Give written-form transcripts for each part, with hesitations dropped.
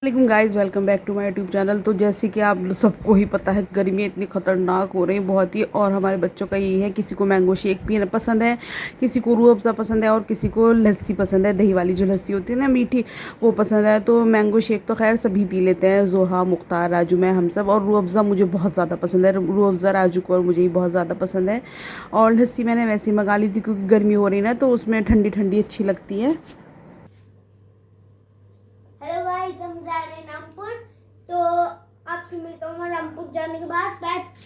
वालेकुम guys, welcome back to my YouTube channel. तो जैसे कि आप सबको ही पता है, गर्मी इतनी ख़तरनाक हो रही बहुत ही। और हमारे बच्चों का यही है, किसी को मैंगो शेक पीना पसंद है, किसी को रूह अफ़ज़ा पसंद है और किसी को लस्सी पसंद है। दही वाली जो लस्सी होती है ना, मीठी, वो पसंद है। तो मैंगो शेक तो खैर सभी पी लेते हैं, जोहा, मुख्तार, राजू, मैं, हम सब। और रूह अफ़ज़ा मुझे बहुत ज़्यादा पसंद है। रूह अफ़ज़ा राजू को और मुझे ही बहुत ज़्यादा पसंद है। और लस्सी मैंने वैसे ही मंगा ली थी क्योंकि गर्मी हो रही ना, तो उसमें ठंडी ठंडी अच्छी लगती है। हेलो गाइस, हम जा रहे हैं रामपुर। तो आपसे मिलता हूँ मैं रामपुर जाने के बाद।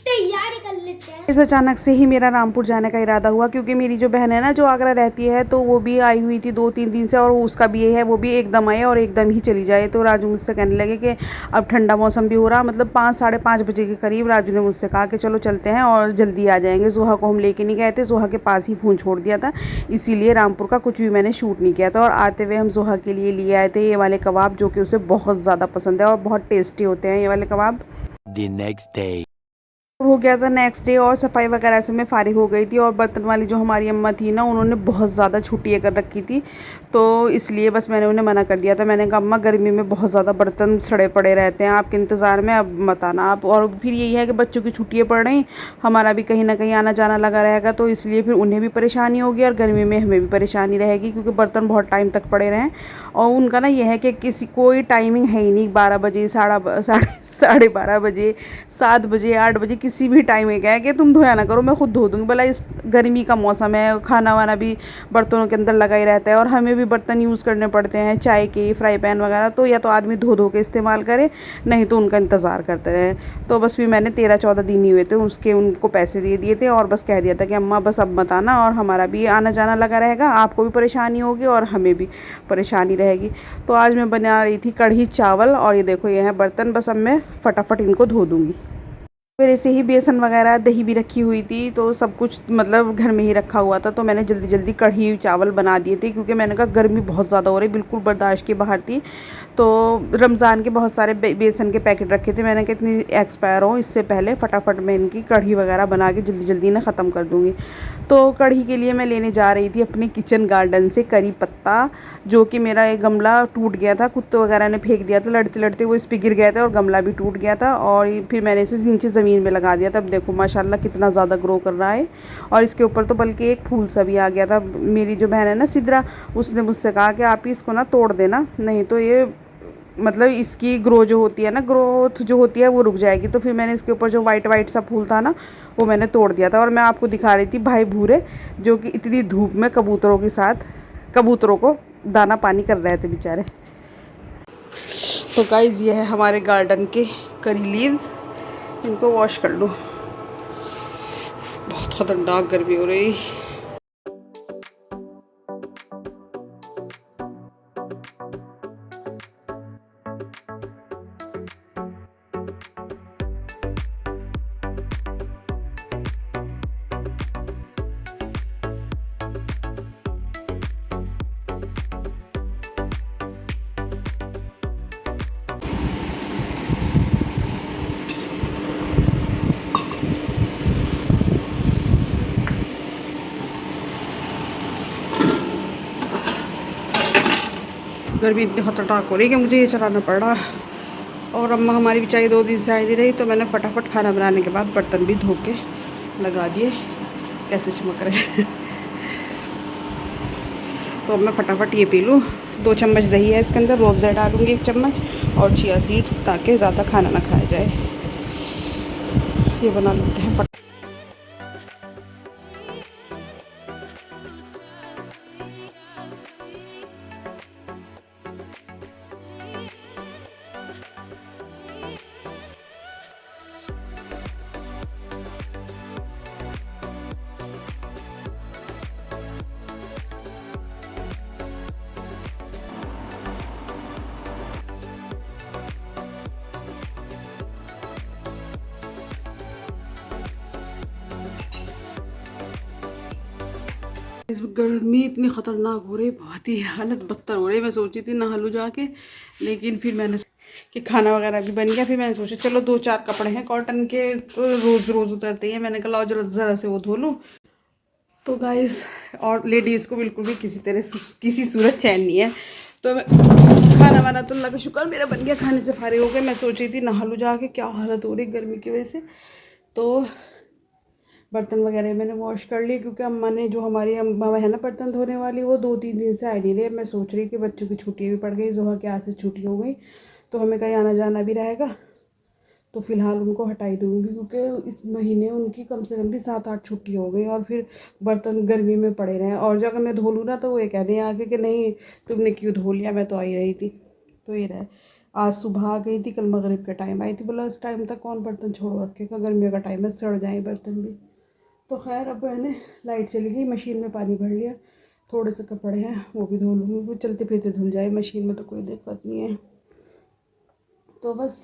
तैयारी कर लेते हैं। इस अचानक से ही मेरा रामपुर जाने का इरादा हुआ क्योंकि मेरी जो बहन है ना, जो आगरा रहती है, तो वो भी आई हुई थी 2-3 दिन से। और उसका भी ये है, वो भी एकदम आए और एकदम ही चली जाए। तो राजू मुझसे कहने लगे कि अब ठंडा मौसम भी हो रहा, मतलब 5-5:30 बजे के करीब राजू ने मुझसे कहा कि चलो चलते हैं और जल्दी आ जाएंगे। जोहा को हम लेके नहीं गए थे, जोहा के पास ही फ़ोन छोड़ दिया था, इसीलिए रामपुर का कुछ भी मैंने शूट नहीं किया था। और आते हुए हम जोहा के लिए लिए आए थे ये वाले कबाब, जो कि उसे बहुत ज़्यादा पसंद है और बहुत टेस्टी होते हैं ये वाले कबाब। The next day. हो गया था नेक्स्ट डे और सफाई वगैरह से मैं फ़ारिग हो गई थी। और बर्तन वाली जो हमारी अम्मा थी ना, उन्होंने बहुत ज़्यादा छुट्टियाँ कर रखी थी, तो इसलिए बस मैंने उन्हें मना कर दिया था। मैंने कहा अम्मा, गर्मी में बहुत ज़्यादा बर्तन सड़े पड़े रहते हैं, आपके इंतज़ार में, अब मत आना आप। और फिर यही है कि बच्चों की छुट्टियाँ पड़ रही, हमारा भी कहीं ना कहीं आना जाना लगा रहेगा, तो इसलिए फिर उन्हें भी परेशानी होगी और गर्मी में हमें भी परेशानी रहेगी, क्योंकि बर्तन बहुत टाइम तक पड़े रहें। और उनका ना यह है कि किसी कोई टाइमिंग है ही नहीं, 12 बजे, साढ़े 12 बजे, 7 बजे, 8 बजे, किसी भी टाइम में क्या है कि तुम धोया ना करो, मैं खुद धो दूँगी। भला इस गर्मी का मौसम है, खाना वाना भी बर्तनों के अंदर लगा ही रहता है और हमें भी बर्तन यूज़ करने पड़ते हैं, चाय के, फ्राई पैन वगैरह। तो या तो आदमी धो धो के इस्तेमाल करे, नहीं तो उनका इंतज़ार करते रहे। तो बस फिर मैंने 13-14 दिन ही हुए थे उसके, उनको पैसे दे दिए थे और बस कह दिया था कि अम्मा बस अब मत आना, और हमारा भी आना जाना लगा रहेगा, आपको भी परेशानी होगी और हमें भी परेशानी रहेगी। तो आज मैं बना रही थी कढ़ी चावल, और ये देखो ये है बर्तन, बस अब मैं फटाफट इनको धो दूँगी। मेरे से ही बेसन वगैरह, दही भी रखी हुई थी, तो सब कुछ मतलब घर में ही रखा हुआ था। तो मैंने जल्दी जल्दी कढ़ी चावल बना दिए थे, क्योंकि मैंने कहा गर्मी बहुत ज़्यादा हो रही, बिल्कुल बर्दाश्त के बाहर थी। तो रमज़ान के बहुत सारे बेसन के पैकेट रखे थे, मैंने कहा इतनी एक्सपायर हो, इससे पहले फटाफट मैं इनकी कढ़ी वगैरह बना के जल्दी जल्दी ना ख़त्म कर दूँगी। तो कढ़ी के लिए मैं लेने जा रही थी अपने किचन गार्डन से करी पत्ता, जो कि मेरा एक गमला टूट गया था, कुत्ते वगैरह ने फेंक दिया था, लड़ते लड़ते वो इस पर गिर गए थे और गमला भी टूट गया था। और फिर मैंने इसे नीचे ज़मीन में लगा दिया था। अब देखो माशाल्लाह कितना ज़्यादा ग्रो कर रहा है। और इसके ऊपर तो बल्कि एक फूल सा भी आ गया था। मेरी जो बहन है ना सिद्रा, उसने मुझसे कहा कि आप ही इसको ना तोड़ देना, नहीं तो ये मतलब इसकी ग्रो जो होती है ना, ग्रोथ जो होती है वो रुक जाएगी। तो फिर मैंने इसके ऊपर जो वाइट वाइट सा फूल था ना, वो मैंने तोड़ दिया था। और मैं आपको दिखा रही थी भाई भूरे, जो कि इतनी धूप में कबूतरों के साथ कबूतरों को दाना पानी कर रहे थे बेचारे। तो गाइज़, ये है हमारे गार्डन के करी लीव्स, इनको वॉश कर लो, बहुत ख़तरनाक गर्मी हो रही। गर्मी इतनी ख़तरनाक हो रही कि मुझे ये चलाना पड़ रहा। और अम्मा हमारी बेचारी 2 दिन से आई नहीं रही, तो मैंने फटाफट खाना बनाने के बाद बर्तन भी धो के लगा दिए, कैसे चमक रहे हैं। तो अब मैं फटाफट ये पी लूँ। 2 चम्मच दही है इसके अंदर, रूह अफ़ज़ा डालूँगी 1 चम्मच, और चिया सीड्स, ताकि ज़्यादा खाना ना खाया जाए। ये बना लेते हैं। इस गर्मी इतनी ख़तरनाक हो रही, बहुत ही हालत बदतर हो रही। मैं सोची थी नहा लूँ जाके, लेकिन फिर मैंने कि खाना वगैरह भी बन गया, फिर मैंने सोचा चलो 2-4 कपड़े हैं कॉटन के, तो रोज़ रोज़ उतरते ही हैं, मैंने कहा लाओ ज़रा से वो धो लूँ। तो गाइस, और लेडीज़ को बिल्कुल भी किसी सूरत चैन नहीं है। तो मैं खाना खाना वाना तो अल्लाह का शुक्र मेरा बन गया, खाने से फारिग हो गए। मैं सोच रही थी नहा लूँ जाके, क्या हालत हो रही गर्मी की वजह से। तो बर्तन वगैरह मैंने वॉश कर लिए, क्योंकि अम्मा ने, जो हमारी अम्मा है ना बर्तन धोने वाली, वो 2-3 दिन से आ नहीं रही। मैं सोच रही कि बच्चों की छुट्टियाँ भी पड़ गई, जोहा के आज से छुट्टी हो गई, तो हमें कहीं आना जाना भी रहेगा, तो फ़िलहाल उनको हटाई दूँगी, क्योंकि इस महीने उनकी कम से कम भी 7-8 छुट्टी हो गई, और फिर बर्तन गर्मी में पड़े रहें। और जब मैं धो लूँ ना तो वो ये कह दें आके कि नहीं तुमने क्यों धो लिया, मैं तो आई रही थी। तो ये रहा, आज सुबह आ गई थी, कल मगरिब के टाइम आई थी। बोला इस टाइम तक कौन बर्तन छोड़ रखेगा, गर्मियों का टाइम है, सड़ जाए बर्तन भी। तो खैर अब मैंने लाइट चली गई, मशीन में पानी भर लिया, थोड़े से कपड़े हैं वो भी धो लूँगी, वो चलते फिरते धुल जाए मशीन में, तो कोई दिक्कत नहीं है। तो बस,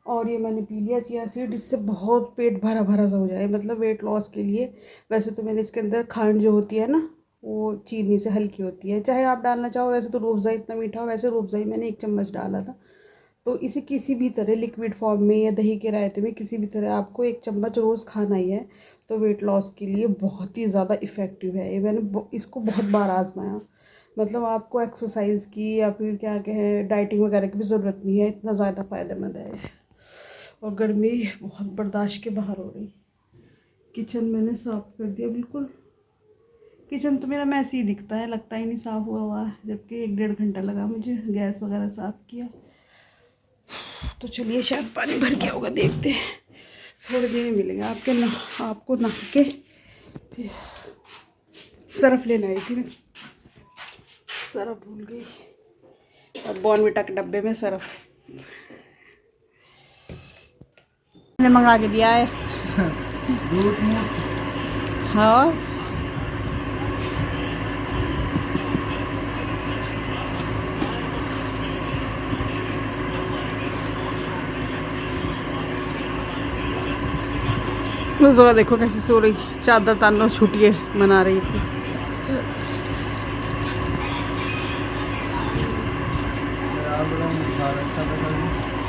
और ये मैंने पी लिया चिया सीड, इससे बहुत पेट भरा भरा सा हो जाए, मतलब वेट लॉस के लिए। वैसे तो मैंने इसके अंदर खांड जो होती है ना, वो चीनी से हल्की होती है, चाहे आप डालना चाहो। वैसे तो रूह अफ़ज़ा इतना मीठा हो, वैसे रूह अफ़ज़ा मैंने 1 चम्मच डाला था। तो इसे किसी भी तरह लिक्विड फॉर्म में या दही के रायते में, किसी भी तरह आपको 1 चम्मच रोज़ खाना ही है, तो वेट लॉस के लिए बहुत ही ज़्यादा इफ़ेक्टिव है ये। मैंने इसको बहुत बार आजमाया, मतलब आपको एक्सरसाइज की या फिर क्या कहें डाइटिंग वगैरह की भी ज़रूरत नहीं है, इतना ज़्यादा फ़ायदेमंद है। और गर्मी बहुत बर्दाश्त के बाहर हो रही। किचन मैंने साफ़ कर दिया बिल्कुल। किचन तो मेरा मैसी ही दिखता है, लगता ही नहीं साफ़ हुआ है, जबकि 1-1.5 घंटा लगा मुझे गैस वगैरह साफ़ किया। तो चलिए शायद पानी भर गया होगा, देखते हैं, थोड़ी देर में मिलेगा। आपको नहा के फिर सरफ लेना आई थी मैं, सरफ भूल गई, और बॉर्नविटा के डब्बे में सरफ मैंने मंगा के दिया है। हाँ ज़रा देखो कैसे सो रही, चादर तानो छुट्टियाँ मना रही थी।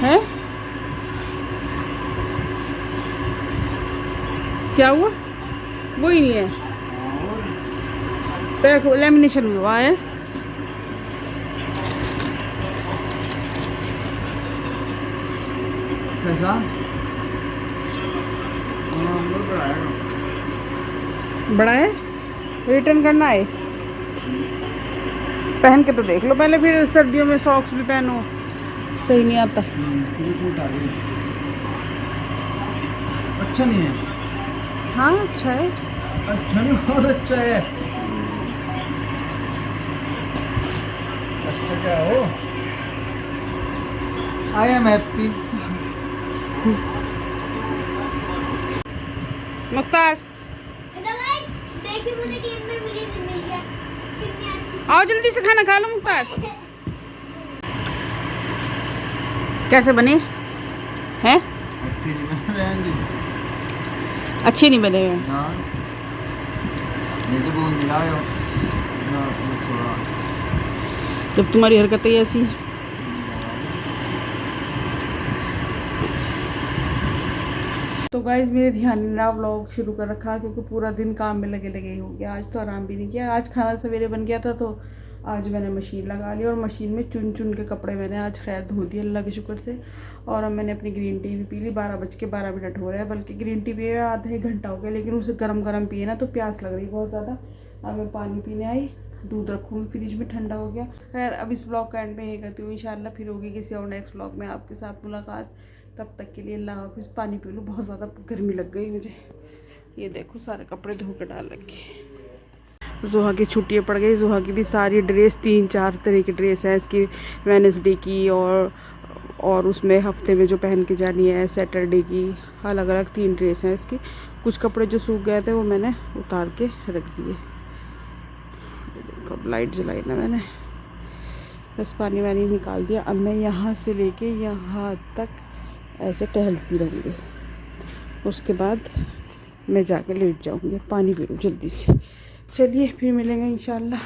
है क्या हुआ? वो ही नहीं है, पैर को लेमिनेशन हुआ है। कैसा बड़ा है, रिटर्न करना है। पहन के तो देख लो पहले, फिर सर्दियों में सॉक्स भी पहनो, सही नहीं आता। अच्छा नहीं है। हाँ अच्छा है, अच्छा नहीं, बहुत अच्छा है। अच्छा क्या हो, आई एम हैप्पी। मुख्तार देखिए मुझे गेम में मिली थी, मिल गया, कितनी अच्छी। आओ जल्दी से खाना खा लो मुख्तार। कैसे बने हैं? अच्छे नहीं बने हुए। जब तुम्हारी हरकतें ऐसी। तो गाइस मेरे ध्यान नहीं रहा, व्लॉग शुरू कर रखा, क्योंकि पूरा दिन काम में लगे ही हो गया। आज तो आराम भी नहीं किया, आज खाना सवेरे बन गया था, तो आज मैंने मशीन लगा ली, और मशीन में चुन चुन के कपड़े मैंने आज खैर धो दिए अल्लाह के शुक्र से। और अब मैंने अपनी ग्रीन टी भी पी ली, 12:12 हो रहा है, बल्कि ग्रीन टी पिए आधा 1 घंटा हो गया, लेकिन उसे गरम पिए ना तो प्यास लग रही बहुत ज़्यादा। अब मैं पानी पीने आई, दूध रखूँगी फ्रिज में, ठंडा हो गया। खैर अब इस ब्लॉग का एंड में यही करती हूँ, इंशाल्लाह फिर होगी किसी और नेक्स्ट ब्लॉग में आपके साथ मुलाकात। तब तक के लिए अल्लाह हाफिज़। पानी पी लूँ, बहुत ज़्यादा गर्मी लग गई मुझे। ये देखो सारे कपड़े धो के डाल रखे। जोहा की छुट्टियाँ पड़ गई, जोहा की भी सारी ड्रेस, 3-4 तरह की ड्रेस है इसकी, वेडनेसडे की और उसमें हफ्ते में जो पहन के जानी है सैटरडे की, अलग अलग 3 ड्रेस हैं इसकी। कुछ कपड़े जो सूख गए थे वो मैंने उतार के रख दिए। कब लाइट जलाई ना मैंने, बस पानी वानी निकाल दिया। अब मैं यहाँ से लेके यहाँ तक ऐसे टहलती रहूँगी, उसके बाद मैं जाके लेट जाऊँगी, पानी पी लूँ जल्दी से। चलिए फिर मिलेंगे इंशाल्लाह।